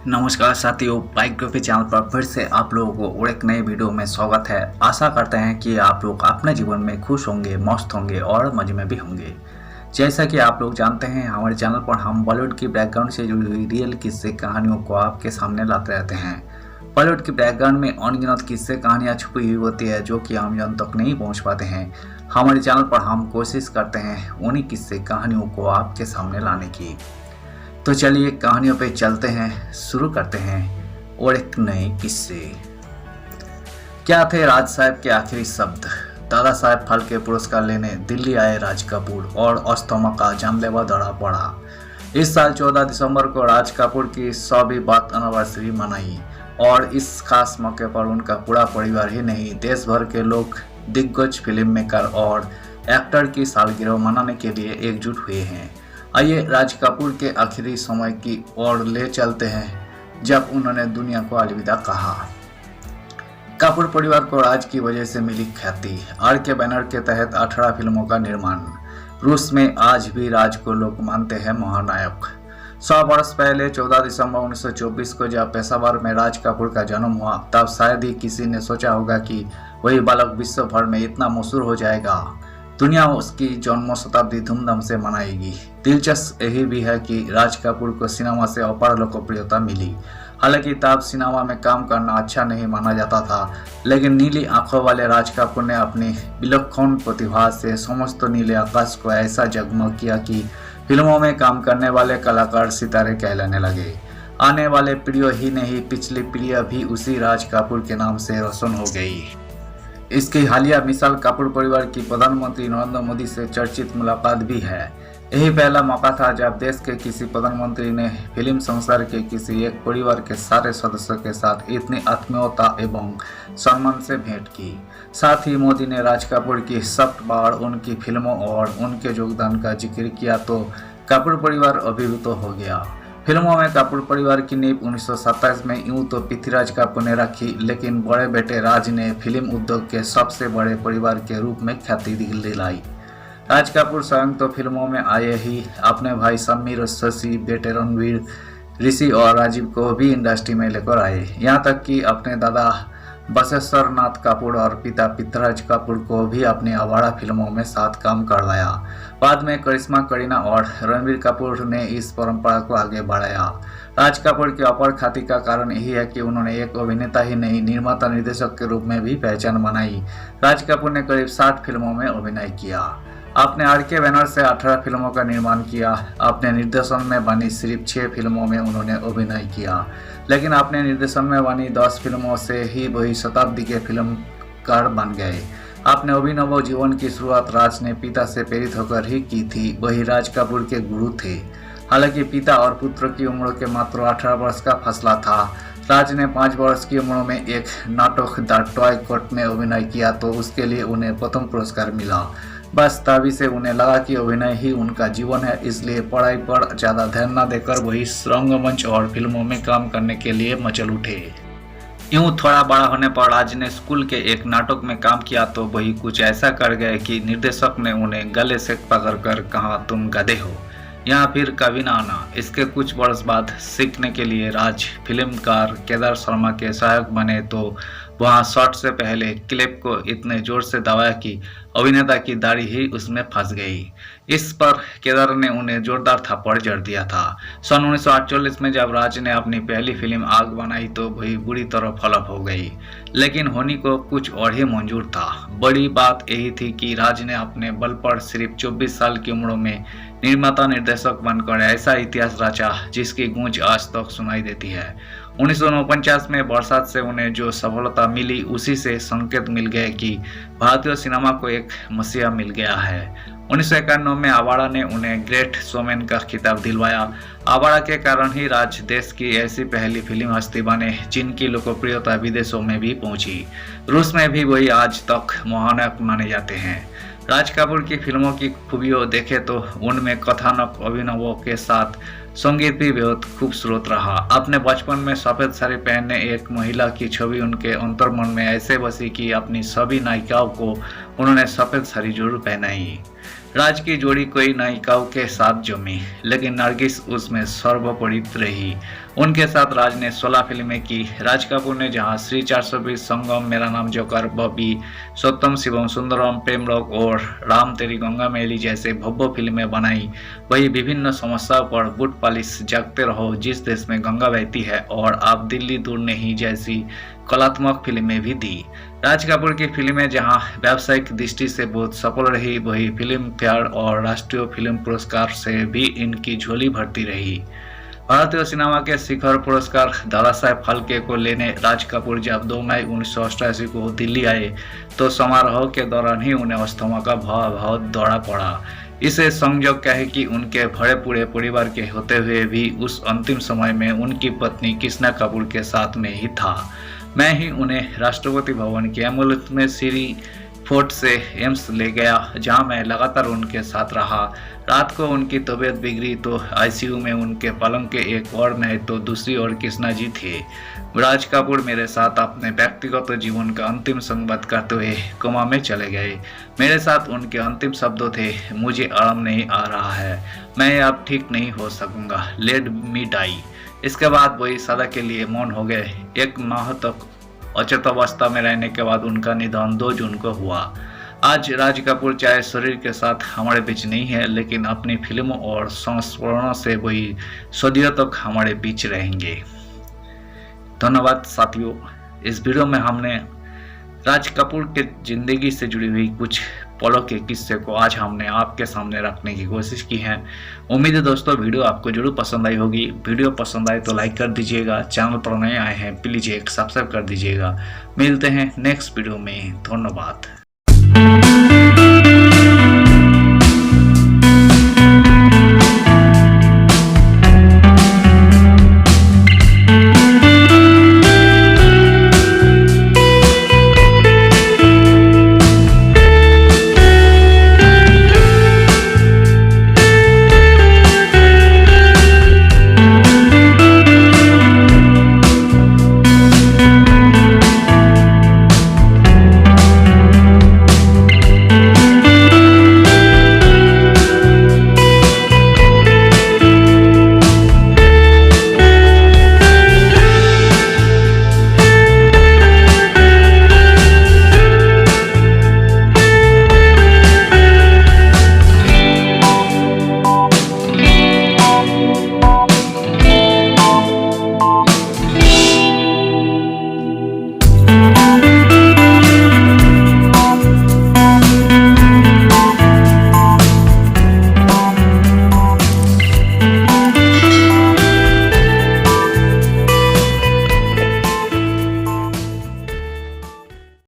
नमस्कार साथियों, biography channel पर फिर से आप लोगों को और एक नए वीडियो में स्वागत है। आशा करते हैं कि आप लोग अपने जीवन में खुश होंगे, मस्त होंगे और मजे में भी होंगे। जैसा कि आप लोग जानते हैं, हमारे चैनल पर हम बॉलीवुड की बैकग्राउंड से जुड़ी हुई रियल किस्से कहानियों को आपके सामने लाते रहते हैं। बॉलीवुड की बैकग्राउंड में अनगिनत किस्से कहानियाँ छुपी हुई होती है जो कि आम जन तक नहीं पहुँच पाते हैं। हमारे चैनल पर हम कोशिश करते हैं उन्हीं किस्से कहानियों को आपके सामने लाने की। तो चलिए कहानियों पे चलते हैं, शुरू करते हैं और एक नए किस्से। क्या थे राज साहब के आखिरी शब्द? दादा साहब फाल्के पुरस्कार लेने दिल्ली आए राज कपूर और अस्थमा का जानलेवा दौरा पड़ा। इस साल 14 दिसंबर को राज कपूर की 100वीं बात एनिवर्सरी मनाई और इस खास मौके पर उनका पूरा परिवार ही नहीं, देश भर के लोग दिग्गज फिल्म मेकर और एक्टर की सालगिरह मनाने के लिए एकजुट हुए हैं। आइए राज कपूर के आखिरी समय की ओर ले चलते हैं जब उन्होंने दुनिया को अलविदा कहा। कपूर परिवार को राज की वजह से मिली ख्याति। आर के बैनर के तहत 18 फिल्मों का निर्माण। रूस में आज भी राज को लोग मानते हैं महानायक। 100 वर्ष पहले 14 दिसंबर 1924 को जब पेशावर में राज कपूर का जन्म हुआ, तब शायद ही किसी ने सोचा होगा कि वही बालक विश्व भर में इतना मशहूर हो जाएगा। दुनिया उसकी जन्म शताब्दी धूमधाम से मनाएगी। दिलचस्प यही भी है कि राज कपूर को सिनेमा से अपार लोकप्रियता मिली। हालांकि तब सिनेमा में काम करना अच्छा नहीं माना जाता था, लेकिन नीली आंखों वाले राज कपूर ने अपनी विलक्षण प्रतिभा से समस्त नीले आकाश को ऐसा जगमग किया कि फिल्मों में काम करने वाले कलाकार सितारे कहलाने लगे। आने वाले पीढ़ियों ही नहीं, पिछली पीढ़ियां भी उसी राज कपूर के नाम से रोशन हो गई। इसकी हालिया मिसाल कपूर परिवार की प्रधानमंत्री नरेंद्र मोदी से चर्चित मुलाकात भी है। यही पहला मौका था जब देश के किसी प्रधानमंत्री ने फिल्म संसार के किसी एक परिवार के सारे सदस्यों के साथ इतनी आत्मीयता एवं सम्मान से भेंट की। साथ ही मोदी ने राज कपूर की 7 बार उनकी फिल्मों और उनके योगदान का जिक्र किया तो कपूर परिवार अभिभूत हो गया। फिल्मों में कपूर परिवार की नींव 1927 में यूं तो पृथ्वीराज कपूर ने रखी, लेकिन बड़े बेटे राज ने फिल्म उद्योग के सबसे बड़े परिवार के रूप में ख्याति दिलाई। राज कपूर स्वयं तो फिल्मों में आए ही, अपने भाई समीर, शशि, बेटे रणवीर, ऋषि और राजीव को भी इंडस्ट्री में लेकर आए। यहाँ तक कि अपने दादा बसवेश्वर नाथ कपूर और पिता पृथ्वीराज कपूर को भी अपनी आवारा फिल्मों में साथ काम करवाया। बाद में करिश्मा, करीना और रणबीर कपूर ने इस परंपरा को आगे बढ़ाया। राज कपूर की अपार ख्याति का कारण यही है कि उन्होंने एक अभिनेता ही नहीं, निर्माता निर्देशक के रूप में भी पहचान बनाई। राज कपूर ने करीब 60 फिल्मों में अभिनय किया। आपने आर के बैनर से 18 फिल्मों का निर्माण किया। अपने निर्देशन में बनी सिर्फ 6 फिल्मों में उन्होंने अभिनय किया, लेकिन अपने निर्देशन में बनी 10 फिल्मों से ही वही शताब्दी के फिल्मकार बन गए। आपने अभिनव जीवन की शुरुआत राज ने पिता से प्रेरित होकर ही की थी। वही राज कपूर के गुरु थे। हालांकि पिता और पुत्र की उम्र के मात्र 18 वर्ष का फासला था। राज ने 5 वर्ष की उम्र में एक नाटक द टॉय कोर्ट में अभिनय किया तो उसके लिए उन्हें प्रथम पुरस्कार मिला। बस तभी से उन्हें लगा कि अभिनय ही उनका जीवन है, इसलिए पढ़ाई पर ज़्यादा ध्यान न देकर वही रंगमंच और फिल्मों में काम करने के लिए मचल उठे। यूं थोड़ा बड़ा होने पर राज ने स्कूल के एक नाटक में काम किया तो वही कुछ ऐसा कर गए कि निर्देशक ने उन्हें गले से पकड़कर कहा, तुम गधे हो, यहाँ फिर कभी ना आना। इसके कुछ वर्ष बाद सीखने के लिए राज फिल्मकार केदार शर्मा के सहायक बने तो वहाँ शॉट से पहले क्लिप को इतने जोर से दबाया कि अभिनेता की दाढ़ी ही उसमें फंस गई। इस पर केदार ने उन्हें जोरदार थप्पड़ जड़ दिया था। सन 1948 में जब राज ने अपनी पहली फिल्म आग बनाई तो वही बुरी तरह फ्लॉप हो गई, लेकिन होनी को कुछ और ही मंजूर था। बड़ी बात यही थी कि राज ने अपने बल पर सिर्फ 24 साल की उम्र में निर्माता निर्देशक बनकर ऐसा इतिहास रचा जिसकी गूंज आज तक सुनाई देती है। 1949 में बरसात से उन्हें जो सफलता मिली उसी से संकेत मिल गए कि भारतीय सिनेमा को एक मसीहा मिल गया है। 1991 में आवारा ने उन्हें ग्रेट शोमैन का खिताब दिलवाया। आवारा के कारण ही राज देश की ऐसी पहली फिल्म हस्ती बने जिनकी लोकप्रियता विदेशों में भी पहुंची। रूस में भी वही आज तक महानायक माने जाते हैं। राज कपूर की फिल्मों की खूबियों देखें तो उनमें कथानक, अभिनवों के साथ संगीत भी बहुत खूबसूरत रहा। अपने बचपन में सफ़ेद साड़ी पहनने एक महिला की छवि उनके अंतर्मन में ऐसे बसी कि अपनी सभी नायिकाओं को उन्होंने सफ़ेद साड़ी जरूर पहनाई। राज की जोड़ी कई नायिकाओं के साथ जमी, लेकिन नरगिस उसमें सर्वोपरि रही। उनके साथ राज ने 16 फिल्में की। राज कपूर ने जहां श्री 420, संगम, मेरा नाम जोकर, बॉबी, सत्यम शिवम सुंदरम, प्रेम रोग और राम तेरी गंगा मैली जैसे भव्य फिल्में बनाई, वही विभिन्न समस्याओं पर बूट पालिश जागते रहो, जिस देश में गंगा बहती है और आप दिल्ली दूर नहीं जैसी कलात्मक फिल्में भी दी। राज कपूर की फिल्में जहां व्यावसायिक दृष्टि से बहुत सफल रही, वही फिल्म फेयर और राष्ट्रीय फिल्म पुरस्कार से भी इनकी झोली भरती रही। भारतीय सिनेमा के शिखर पुरस्कार दादा साहेब फाल्के को लेने राज कपूर जब 2 मई 1988 को दिल्ली आए तो समारोह के दौरान ही उन्हें अस्थमा का भयावह दौरा पड़ा। इसे संयोग क्या है कि उनके भरे पूरे परिवार के होते हुए भी उस अंतिम समय में उनकी पत्नी कृष्णा कपूर के साथ में ही था। मैं ही उन्हें राष्ट्रपति भवन की एम्बुलेंस में श्री फोर्ट से एम्स ले गया, जहां मैं लगातार उनके साथ रहा। रात को उनकी तबीयत बिगड़ी तो आईसीयू में उनके पलंग के एक ओर में तो दूसरी ओर कृष्णा जी थे। राज कपूर मेरे साथ अपने व्यक्तिगत जीवन का अंतिम संवाद करते हुए कोमा में चले गए। मेरे साथ उनके अंतिम शब्दों थे, मुझे आराम नहीं आ रहा है, मैं अब ठीक नहीं हो सकूंगा, लेट मी डाई। इसके बाद वही सदा के लिए मौन हो गए। 1 माह तक अचेत अवस्था में रहने के बाद उनका निधन 2 जून को हुआ। आज राज कपूर चाहे शरीर के साथ हमारे बीच नहीं है, लेकिन अपनी फिल्मों और संस्मरणों से वही सदियों तक हमारे बीच रहेंगे। धन्यवाद साथियों। इस वीडियो में हमने राज कपूर के जिंदगी से जुड़ी हुई कुछ पलों के किस्से को आज हमने आपके सामने रखने की कोशिश की है। उम्मीद है दोस्तों वीडियो आपको जरूर पसंद आई होगी। वीडियो पसंद आए तो लाइक कर दीजिएगा, चैनल पर नए आए हैं प्लीज एक सब्सक्राइब कर दीजिएगा। मिलते हैं नेक्स्ट वीडियो में। धन्यवाद।